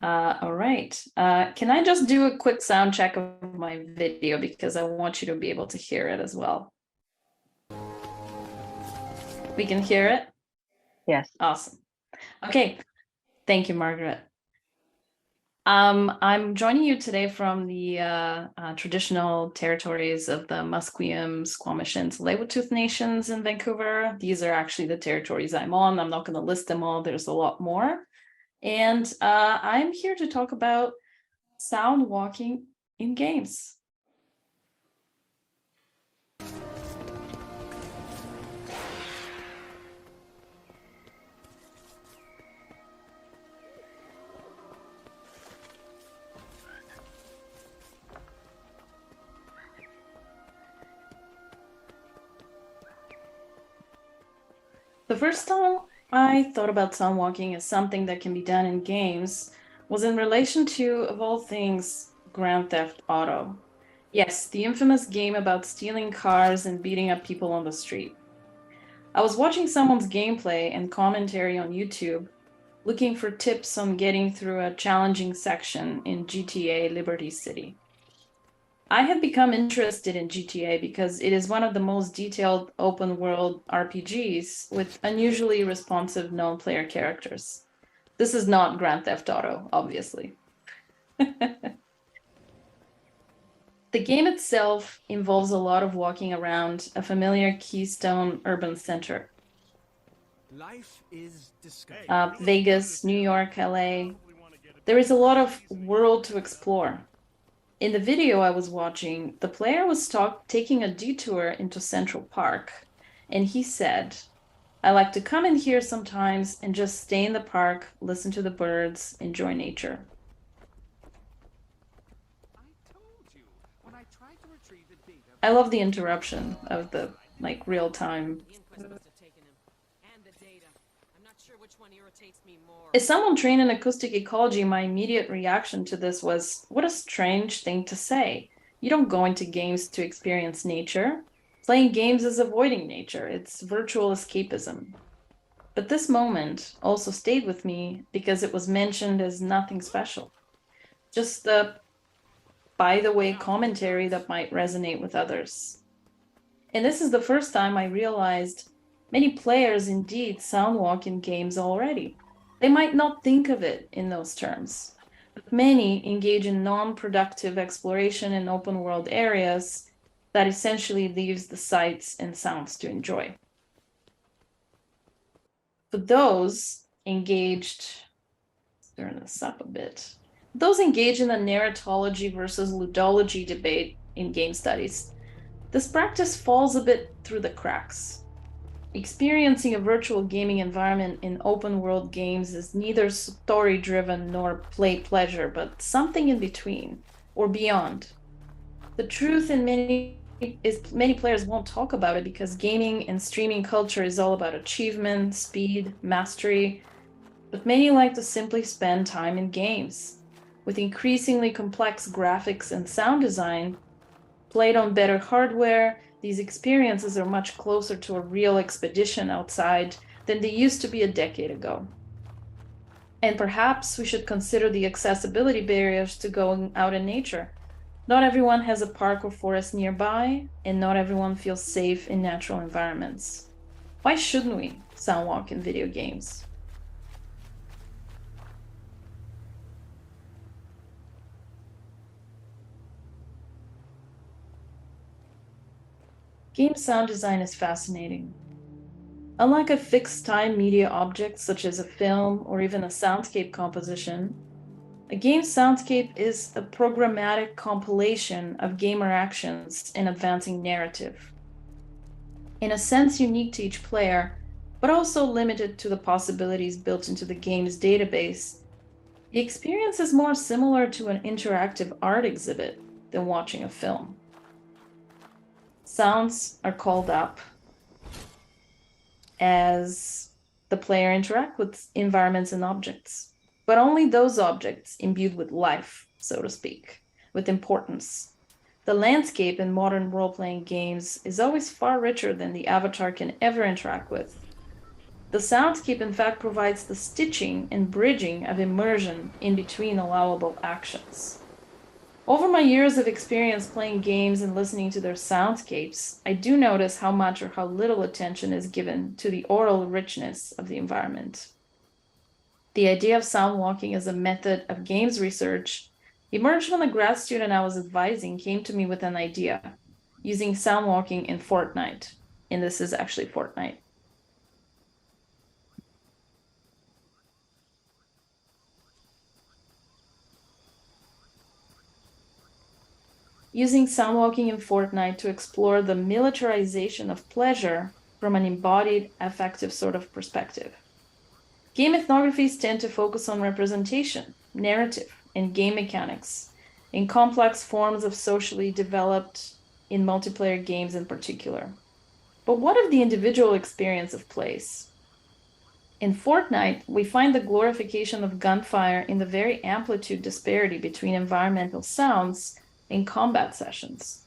All right. Can I just do a quick sound check of my video because I want you to be able to hear it as well? We can hear it? Yes. Awesome. Okay. Thank you, Margaret. I'm joining you today from the traditional territories of the Musqueam, Squamish, and Tsleil-Waututh nations in Vancouver. These are actually the territories I'm on. I'm not going to list them all. There's a lot more. And I'm here to talk about sound walking in games. The first time I thought about sound walking as something that can be done in games was in relation to, of all things, Grand Theft Auto. Yes, the infamous game about stealing cars and beating up people on the street. I was watching someone's gameplay and commentary on YouTube, looking for tips on getting through a challenging section in GTA Liberty City. I have become interested in GTA because it is one of the most detailed open world RPGs with unusually responsive non-player characters. This is not Grand Theft Auto, obviously. The game itself involves a lot of walking around a familiar Keystone urban center. Vegas, New York, LA. There is a lot of world to explore. In the video I was watching, the player was taking a detour into Central Park, and he said, "I like to come in here sometimes and just stay in the park, listen to the birds, enjoy nature." I love the interruption of the real time. As someone trained in acoustic ecology, my immediate reaction to this was, what a strange thing to say. You don't go into games to experience nature. Playing games is avoiding nature. It's virtual escapism. But this moment also stayed with me because it was mentioned as nothing special. Just the by the way commentary that might resonate with others. And this is the first time I realized many players indeed soundwalk in games already. They might not think of it in those terms, but many engage in non-productive exploration in open world areas that essentially leaves the sights and sounds to enjoy. For those engaged, let's turn this up a bit, those engaged in the narratology versus ludology debate in game studies, this practice falls a bit through the cracks. Experiencing a virtual gaming environment in open world games is neither story-driven nor play pleasure, but something in between or beyond. The truth in many players won't talk about it because gaming and streaming culture is all about achievement, speed, mastery, but many like to simply spend time in games. With increasingly complex graphics and sound design, played on better hardware, these experiences are much closer to a real expedition outside than they used to be a decade ago. And perhaps we should consider the accessibility barriers to going out in nature. Not everyone has a park or forest nearby, and not everyone feels safe in natural environments. Why shouldn't we soundwalk in video games? Game sound design is fascinating. Unlike a fixed time media object such as a film or even a soundscape composition, a game soundscape is a programmatic compilation of gamer actions and advancing narrative. In a sense unique to each player, but also limited to the possibilities built into the game's database, the experience is more similar to an interactive art exhibit than watching a film. Sounds are called up as the player interacts with environments and objects, but only those objects imbued with life, so to speak, with importance. The landscape in modern role-playing games is always far richer than the avatar can ever interact with. The soundscape, in fact, provides the stitching and bridging of immersion in between allowable actions. Over my years of experience playing games and listening to their soundscapes, I do notice how much or how little attention is given to the aural richness of the environment. The idea of soundwalking as a method of games research emerged when the grad student I was advising came to me with an idea using soundwalking in Fortnite. And this is actually Fortnite. Using soundwalking in Fortnite to explore the militarization of pleasure from an embodied affective sort of perspective. Game ethnographies tend to focus on representation, narrative, and game mechanics in complex forms of socially developed in multiplayer games in particular. But what of the individual experience of place? In Fortnite, we find the glorification of gunfire in the very amplitude disparity between environmental sounds in combat sessions.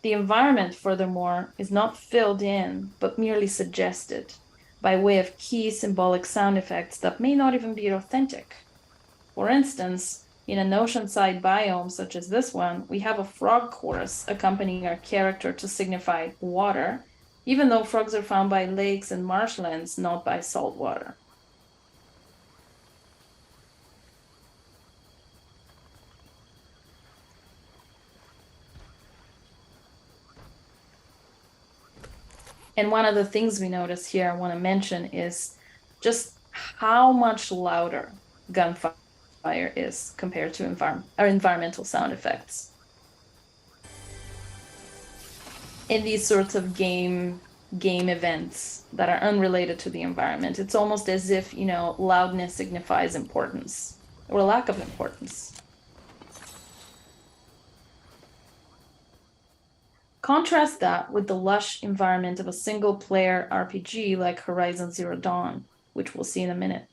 The environment, furthermore, is not filled in, but merely suggested by way of key symbolic sound effects that may not even be authentic. For instance, in an oceanside biome such as this one, we have a frog chorus accompanying our character to signify water, even though frogs are found by lakes and marshlands, not by salt water. And one of the things we notice here I want to mention is just how much louder gunfire is compared to environmental sound effects. In these sorts of game events that are unrelated to the environment, it's almost as if, loudness signifies importance or lack of importance. Contrast that with the lush environment of a single-player RPG like Horizon Zero Dawn, which we'll see in a minute.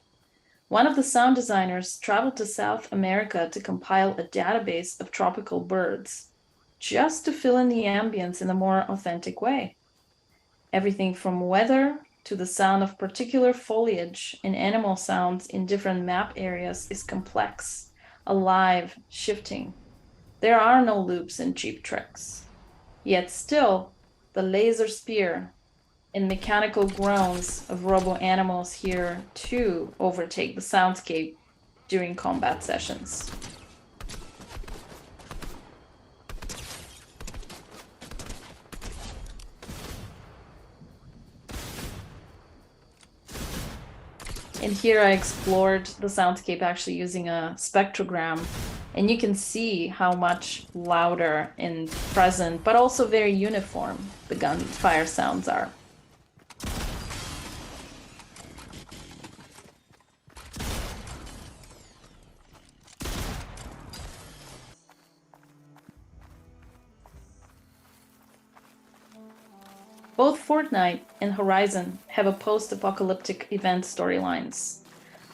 One of the sound designers traveled to South America to compile a database of tropical birds, just to fill in the ambience in a more authentic way. Everything from weather to the sound of particular foliage and animal sounds in different map areas is complex, alive, shifting. There are no loops and cheap tricks. Yet still, the laser spear and mechanical groans of robo-animals here too overtake the soundscape during combat sessions. And here I explored the soundscape actually using a spectrogram, and you can see how much louder and present, but also very uniform, the gunfire sounds are. Both Fortnite and Horizon have a post-apocalyptic event storylines.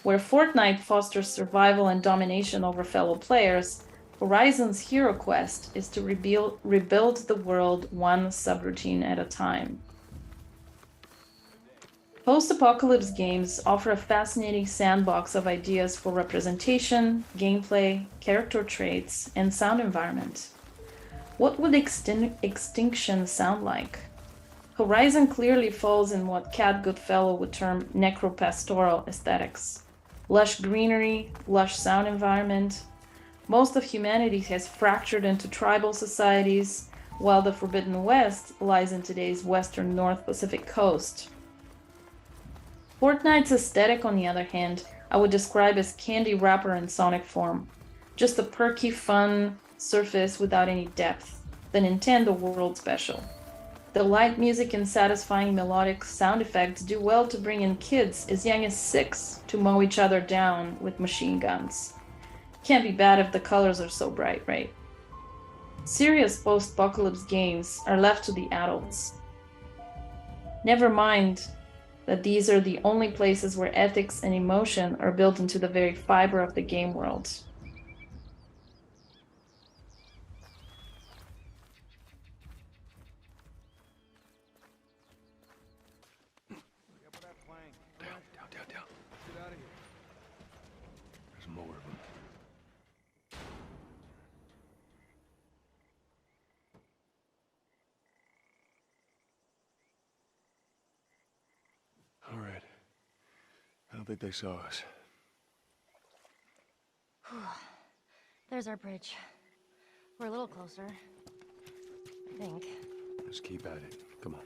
Where Fortnite fosters survival and domination over fellow players, Horizon's hero quest is to rebuild the world one subroutine at a time. Post-apocalypse games offer a fascinating sandbox of ideas for representation, gameplay, character traits, and sound environment. What would extinction sound like? Horizon clearly falls in what Cat Goodfellow would term necropastoral aesthetics. Lush greenery, lush sound environment. Most of humanity has fractured into tribal societies, while the Forbidden West lies in today's western North Pacific coast. Fortnite's aesthetic, on the other hand, I would describe as candy wrapper in sonic form. Just a perky, fun surface without any depth. The Nintendo World Special. The light music and satisfying melodic sound effects do well to bring in kids as young as 6 to mow each other down with machine guns. Can't be bad if the colors are so bright, right? Serious post-apocalypse games are left to the adults. Never mind that these are the only places where ethics and emotion are built into the very fiber of the game world. Get out of here. There's more of them. All right. I don't think they saw us. There's our bridge. We're a little closer, I think. Let's keep at it. Come on.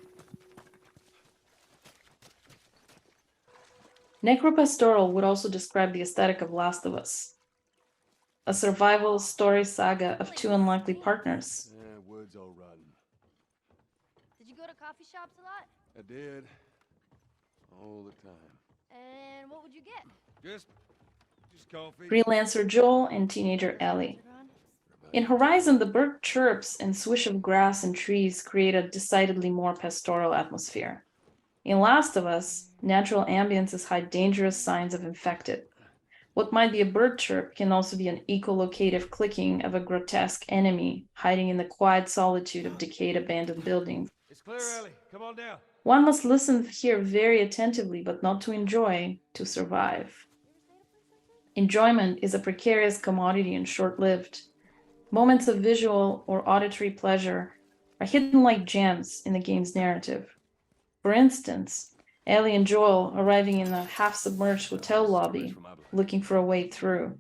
Necropastoral would also describe the aesthetic of Last of Us, a survival story saga of two unlikely partners. Yeah, wood's all rotten. Did you go to coffee shops a lot? I did. All the time. And what would you get? Just coffee. Freelancer Joel and teenager Ellie. In Horizon, the bird chirps and swish of grass and trees create a decidedly more pastoral atmosphere. In Last of Us, natural ambiences hide dangerous signs of infected. What might be a bird chirp can also be an echolocative clicking of a grotesque enemy hiding in the quiet solitude of decayed abandoned buildings. It's clear, Ellie. Come on down. One must listen here very attentively, but not to enjoy, to survive. Enjoyment is a precarious commodity and short-lived. Moments of visual or auditory pleasure are hidden like gems in the game's narrative. For instance, Ellie and Joel arriving in a half-submerged hotel lobby, looking for a way through.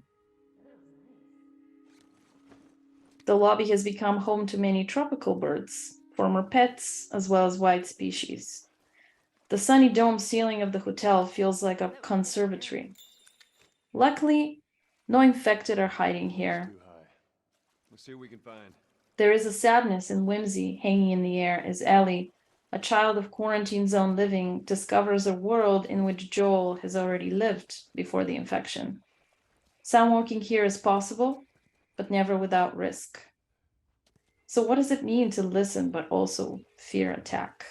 The lobby has become home to many tropical birds, former pets, as well as wild species. The sunny dome ceiling of the hotel feels like a conservatory. Luckily, no infected are hiding here. Too high. Let's see what we can find. There is a sadness and whimsy hanging in the air as Ellie, a child of quarantine zone living, discovers a world in which Joel has already lived before the infection. Soundwalking here is possible, but never without risk. So what does it mean to listen but also fear attack?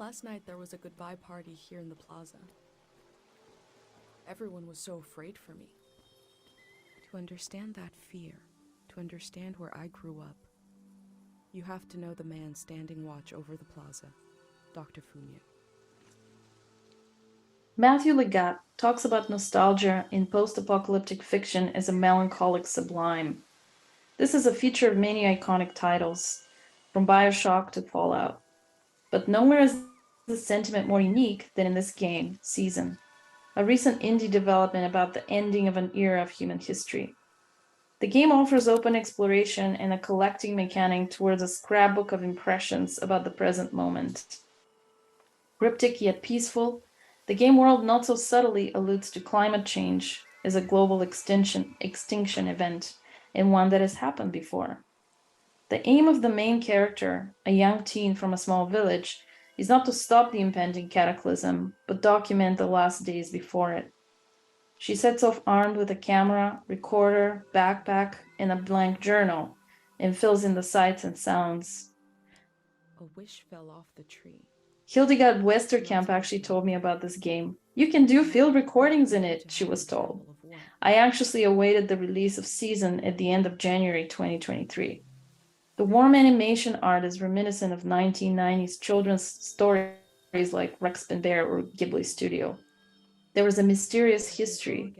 Last night there was a goodbye party here in the plaza. Everyone was so afraid for me. To understand that fear, to understand where I grew up, you have to know the man standing watch over the plaza, Dr. Funia. Matthew Legat talks about nostalgia in post-apocalyptic fiction as a melancholic sublime. This is a feature of many iconic titles, from BioShock to Fallout. But nowhere is the sentiment more unique than in this game, Season, a recent indie development about the ending of an era of human history. The game offers open exploration and a collecting mechanic towards a scrapbook of impressions about the present moment. Cryptic yet peaceful, the game world not so subtly alludes to climate change as a global extinction event, and one that has happened before. The aim of the main character, a young teen from a small village, is not to stop the impending cataclysm, but document the last days before it. She sets off armed with a camera, recorder, backpack, and a blank journal, and fills in the sights and sounds. A wish fell off the tree. Hildegard Westerkamp actually told me about this game. You can do field recordings in it, she was told. I anxiously awaited the release of Season at the end of January 2023. The warm animation art is reminiscent of 1990s children's stories like Rex and Bear or Ghibli Studio. There was a mysterious history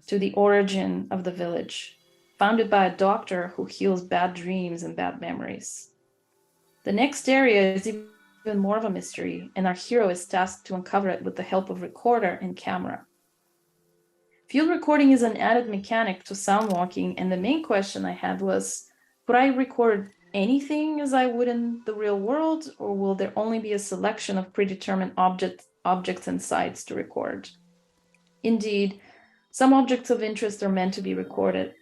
to the origin of the village, founded by a doctor who heals bad dreams and bad memories. The next area is even more of a mystery, and our hero is tasked to uncover it with the help of recorder and camera. Field recording is an added mechanic to soundwalking, and the main question I had was, could I record anything as I would in the real world, or will there only be a selection of predetermined objects and sites to record? Indeed, some objects of interest are meant to be recorded.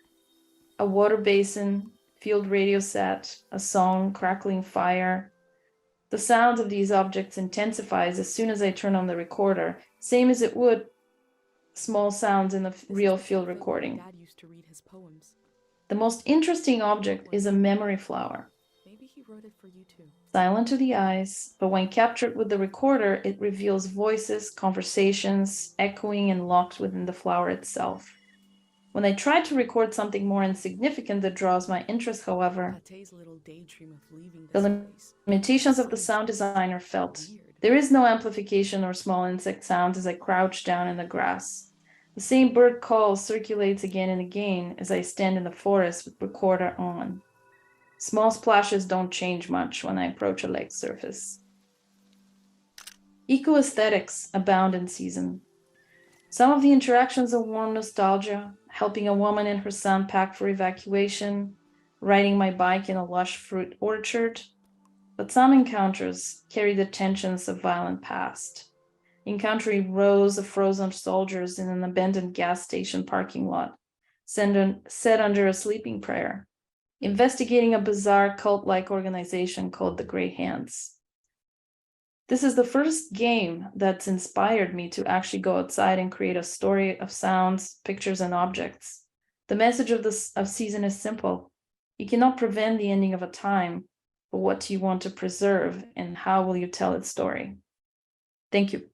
A water basin, field radio set, a song, crackling fire. The sound of these objects intensifies as soon as I turn on the recorder, same as it would small sounds in a This real is the field field where recording. Dad used to read his poems. The most interesting object is a memory flower. Maybe he wrote it for you too. Silent to the eyes, but when captured with the recorder, it reveals voices, conversations, echoing and locked within the flower itself. When I try to record something more insignificant that draws my interest, however, Pate's little daydream of leaving the this place. limitations of the Sounds sound designer felt. weird. There is no amplification or small insect sounds as I crouch down in the grass. The same bird call circulates again and again as I stand in the forest with recorder on. Small splashes don't change much when I approach a lake surface. Eco-aesthetics abound in season. Some of the interactions are warm nostalgia, helping a woman and her son pack for evacuation, riding my bike in a lush fruit orchard. But some encounters carry the tensions of violent past. Encountering rows of frozen soldiers in an abandoned gas station parking lot, set under a sleeping prayer. Investigating a bizarre cult-like organization called the Grey Hands. This is the first game that's inspired me to actually go outside and create a story of sounds, pictures, and objects. The message of season is simple. You cannot prevent the ending of a time, but what do you want to preserve and how will you tell its story? Thank you.